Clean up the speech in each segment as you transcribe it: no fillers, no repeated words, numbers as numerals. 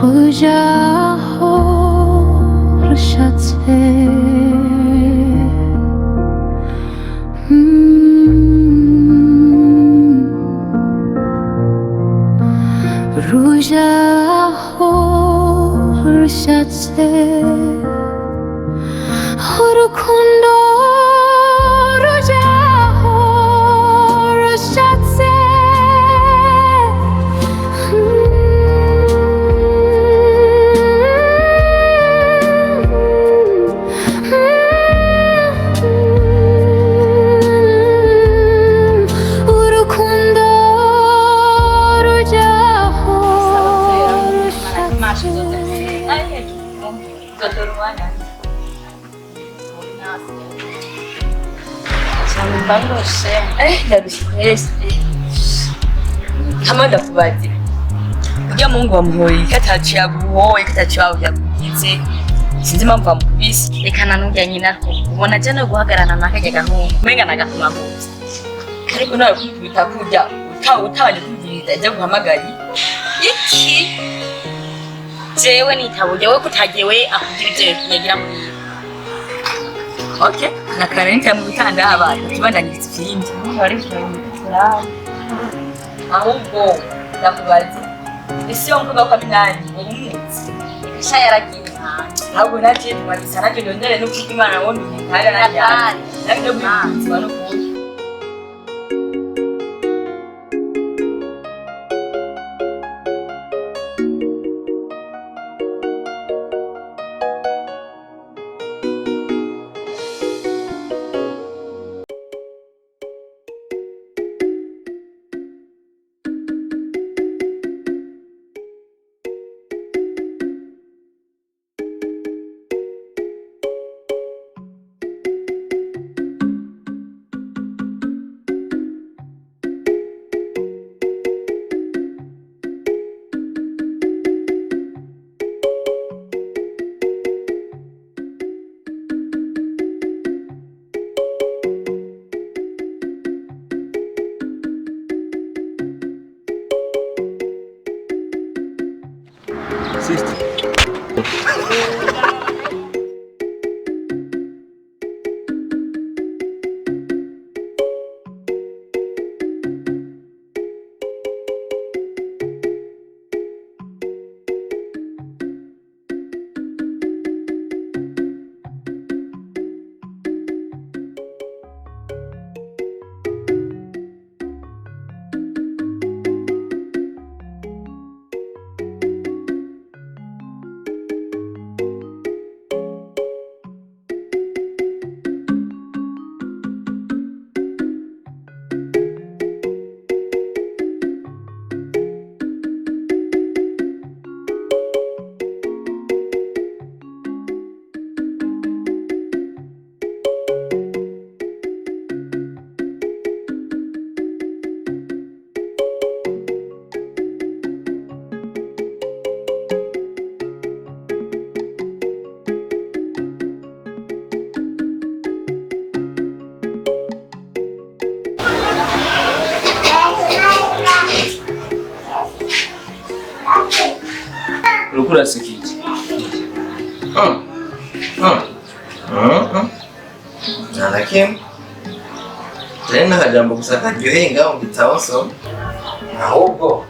RUJA AHO RUSHATSE RUJA AHO RUSHATSE Urukundo RUJA AHO RUSHATSE Urukundo RUJA AHO RUSHATSE Bangose ndarushye kama ndakubaze burya Mungu wamuhoye katacu yaguhoye katacu yakugize sinzi impamvu wamukubise reka nanujya nyina ubona je no guhagarana nakajya gahungu menga nagatuma mvuze ariko nawe kwita kurya utabanje kugirira ajya guhamagari iki jewe nitabuye we kutagiwe akugira ivyo yagira muri okay nakarenti mu bitanda abantu kibandanyiriza ikindi bari kugira ahubwo ndakubaza isi yo mvuga ko minani umunsi isha yaragiye ahubwo naje tumabisa naje ndondere no kugira imana wonye ntara najyana nabyo bw'imana no kuba Urukura sikiki. Nanakim. Tena kajambo gusa karyohenga mu gitabo so. Ahubwo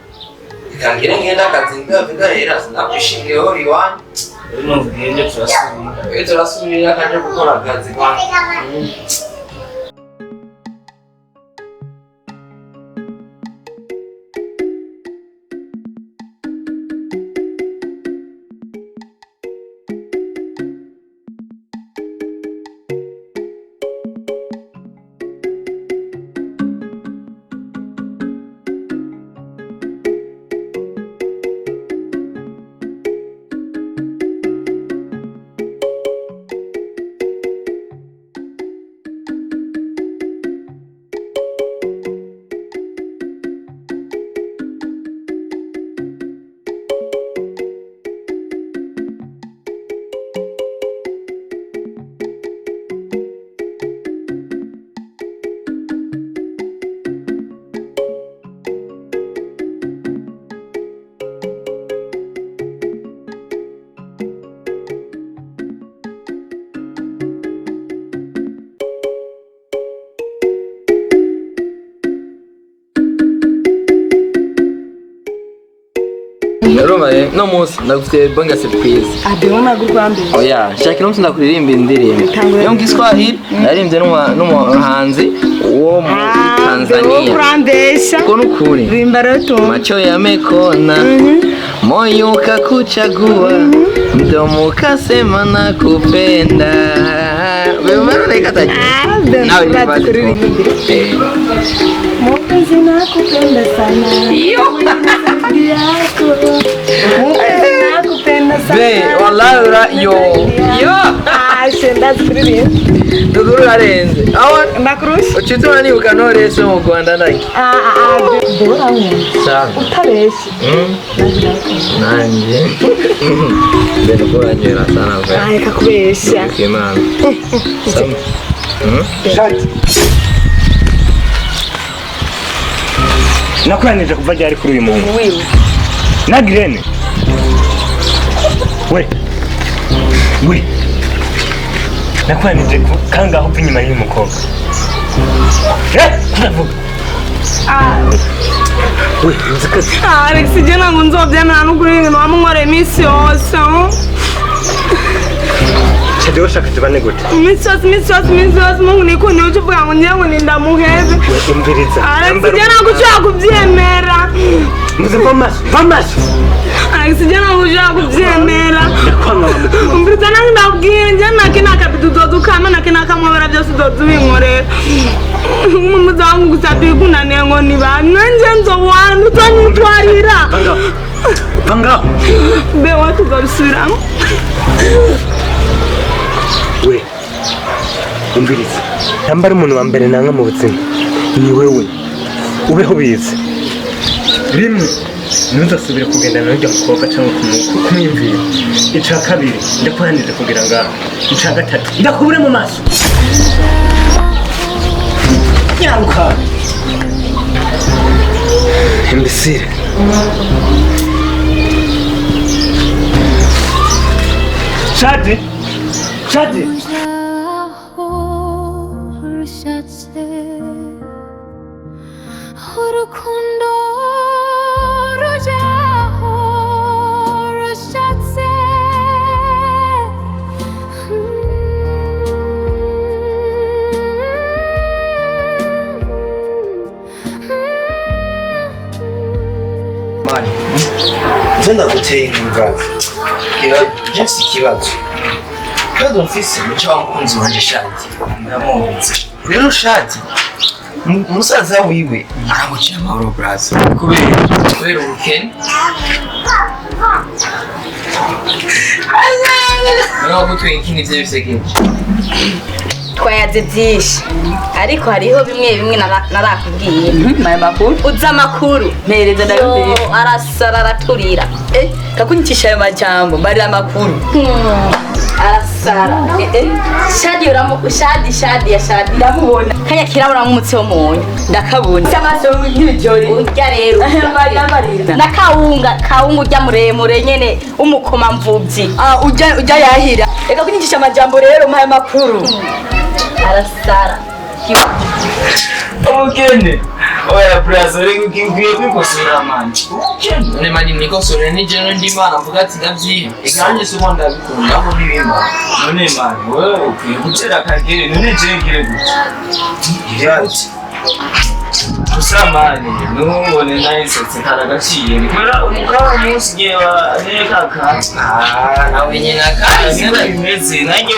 ikangira ngenda kazinga vigahera sinakwishimiye ho riwani. Rero ngende turasubira. Turasubira kaje gukora akazi kwa. Roma no musi ndagufite bonga surprise. Adona gukwambe. Oya, shakira umuntu ndakuririmba indirimbo. Yo ngiswahili naririmbye n'umuhanzi wo mu Tanzania. Kurambesha. Ko nukuri. Rimba roto. Macho yamekona. Moyo ukakuchagua. Mdomo ukasema nakupenda. Wewe mara nikataje. Nawe nibati. Mpenzi nakupenda sana. Yo. Nakupenda sana. Be, wallahi ura yo. Shenda zikuriye. Duduru arenze. Aho Makrush. Uchitwa ni ukanore so mu Rwanda ndaki. Dora wewe. Sawa. Utabeshi. Nanje. Beno kwa njera sana kwa. Ai kakubesha. Kimana. Sam. Shati. Nakwanije kuva ryari kuri uyu muntu? Wewe. Na Grene. We. Nakwanije kanga aho pinyuma y'uyu mukobwa. Kuravuga. We, nzikaze. Alex jana ngo nzobyemera no kuri ibintu wamumwore iminsi yose. Chadia ushaka tubane gute? Iminsi yose mungu niko niyo uvuga ngo ngiye ngo nindamuhebe. Umviriza. Alex jana ngo ushaka kubyemera. Muze vamaso. Alex jana ngo ushaka kubyemera. Umviriza nange ndabwira njana kina kabidudo dukama na kina kamwabara byose dozubinkorera. Umuzangu gusabye kunaniye ngo niba nanje nzowana utanyitwarira. Panga. Be watu gabisubiramo. We. Umviriza. Nambara umuntu wa mbere nanga mu buzima. Ni wewe. Ubeho bize. Rimwe. Ntuzasubire kugendana n'ujya mukobwa cyangwa kumwimvira. Ica kabiri ndakwanije kugira ngaho. Ica gatatu ndakubure mu maso. Nyaruka. Imbesire. Chadia. RUJA AHO RUSHATSE Urukundo RUJA AHO RUSHATSE Mani. Nzenda guteye ingazi. Just ikibazo. Kandi mfise muco wankunzi wanje Shati. Ndamubitse. Rero Shati musaza wiwe aramuciye amahoro braza. Kubera ubukene. Nako gutwinka ivyo bisekeje. Twayaze byinshi ariko hariho bimwe narakubwiye. Maya makuru Uza makuru mpereza ndabibiri arasara araturira kakunyikisha ayo majambo bari amakuru arasara arasara shadi ya shadi ndamubona kanya kirabura nk'umutsi wo munyu ndakabona cyamaso nk'ibijori urya rero na kawunga urya muremure nyene umukoma mvubyi urya yahira reka kunyigisha amajambo rero mpaye makuru arasara Ogene. Oya brazo rego kingiye kwikosora manje. Ne mani nikosora ni jeno ndimana mvuga ati ndavyi. Ikanje sumo ndabikunda aho nibimba. None mani wewe ukwiye gutera kagere none jengire gute. Yati. Usamani nubone nahise ntaragaciye nikora umugabo munsi yewa nekaka nawe nyina kandi bimeze nanjye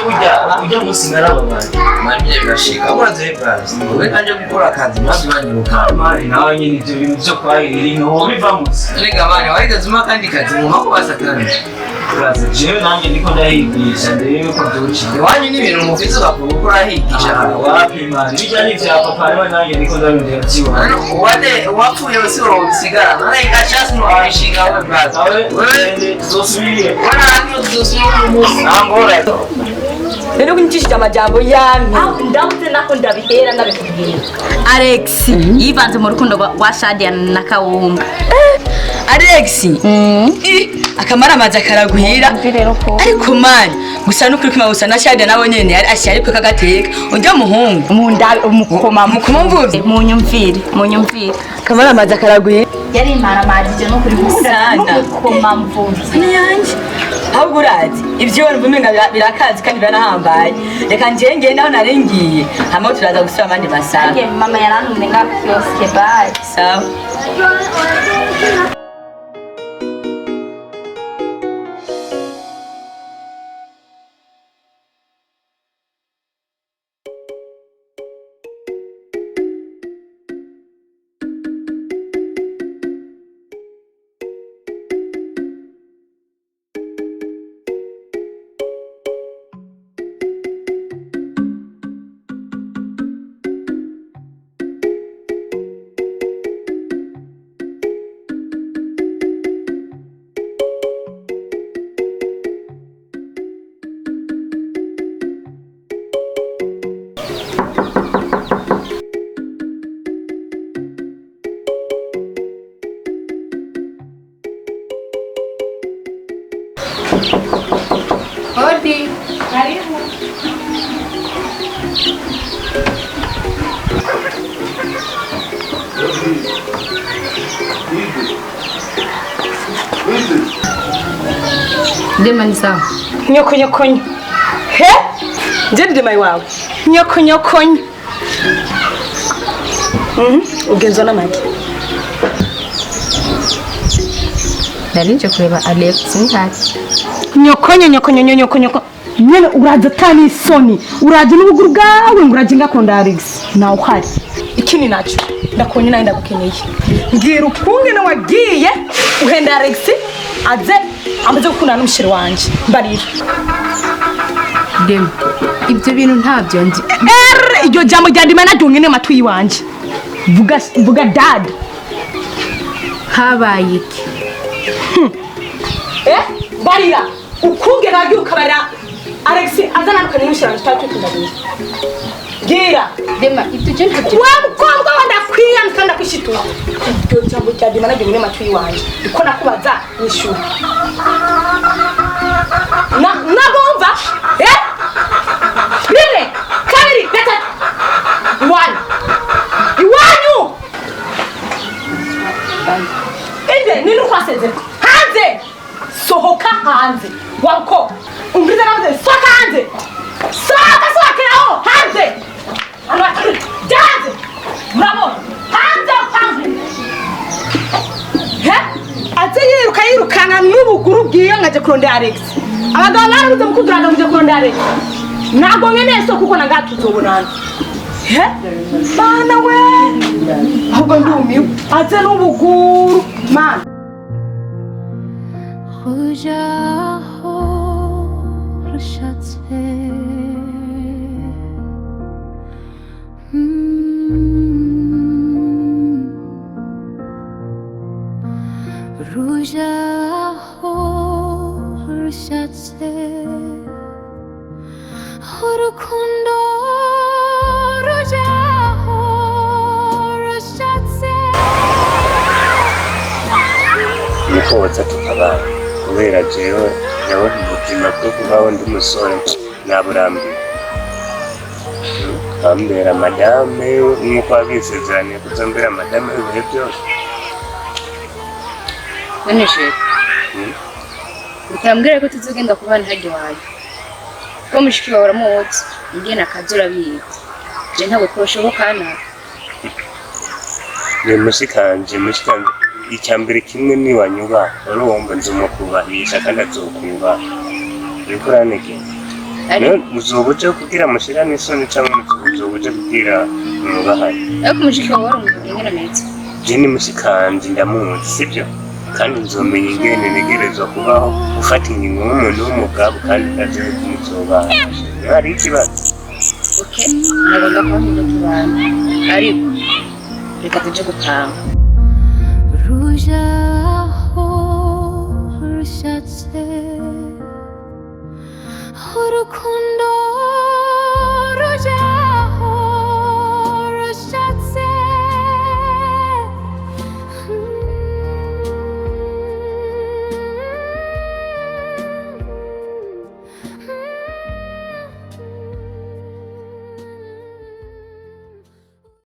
ujya munsi narababanye manje birashika uraze brazi we kanje gukora akazi maze uranyiruka mari nawe nyine ibyo bintu byo kwahirira no biva munsi nega mani warigazuma kandi kazi mu mako basakana brazi jewe nanjye ndiko ndahigisha ndebe ko byoci wanyu ni ibintu mufite gukora higisha wapi mani bijya n'ivya papa nawe nanjye ndiko ndabindira kiwa wade wapfuye usiro usigara none ngashasi no abishinga we brother wewe zosubiriye wana hanyo zosubiriye umunsi angora rero kunyigisha amajambo yami ndavuze nako ndabihera nabikubwira Alex yivanze mu rukundo rwa Chadia na Kawunga Alex akamara amazi akaraguhira ariko mani gusa nukuri kuma gusa na Chadia nabo nyene ari ariko kagateka ujya muhungu umukoma mvuvye munyumvire akamara amazi akaraguhira yari impara amazi je nukuri gusana umukoma mvuvye ni yanje ahubwo urazi ivyo umenga birakazi kandi biranahambaye reka njenge naho narengiye hama turaza gusura abandi basanga mama yarantumye ngakiyoske bye sawa Hodi, karibu. Dema ni sawa. Nyokonyo. He? Njye dema iwawe. Nyokonyo. Ugenzo na maki. Ndarinje kureba Alex nkati. Nyokonyo. Nyene uraza tani isoni. Uraje n'ubuguru bwawe nguraje ngakunda Alex. Na uhari. Ikini nacho. Ndakonye naenda gukeneye. Ngira ukunge na wagiye uhenda Alex aze amaze gukunda n'umushiri wanje. Mbarira. Dema, ibyo bintu ntabyo nzi. Iryo jambo ryandima nadungene matwi wanje. Vuga dad. Habaye iki? Barira ukunge nagiye ukabara Alex azana n'ukanye n'umushiri wanje tatwitundagije. Gira. Dema, ibyo je ntabyo. Wa mukobwa wanda kwiyanga kandi akwishitura. Iryo jambo ryandima nadungene matwi wanje. Iko nakubaza nishuri. Nagomba rimwe kabiri gatatu iwanyu inde nini kwasezera hanze sohoka hanze wako umbriza navuze sohoka hanze sohokeraho hanze hanze murabona hanze ate yirukana n'ubuguru bwiyo ngaje kurondera Alex abagabo barabuze mukuduraga muje kurondera Alex ntabwo ngene so kuko nangatuzobonana bana we ahubwo ndumiwe ate n'ubuguru mana RUJA AHO RUSHATSE RUJA AHO RUSHATSE Urukundo ruja aho rushatse. nuko woza tukabana kubera jewe ubuzima bwo kubaho ndi umusore naburambiwe. Ambera madame nk'uko wabisezeraniye kuzombera madame ibihe byose. none sheri utambwira ko tuzogenda kubana hajya iwawe ko mushiki wawe uramuzi ngiye nakazi urabizi je ntabwo twoshoboka nawe ni mushikanje icyambere kimwe ni wanyuba urumva nzumukubahisha kandi azokubaha uriko uranegera. Uzoba uje kugira mushirane isoni cyangwa uzoba uje kugira umubahane. ariko mushiki wawe wari umuntu ngena neza Je ni mushikanje ndamuzi sibyo kandi nzomenya ingene ntegerezwa kubaho ufata ingingo nk'umuntu w'umugabo kandi utagiye kumuzobana. Hari ikibazo okay nagomba kuba tubana ariko reka tuje gupanga. Ruja aho rushatse. Urukundo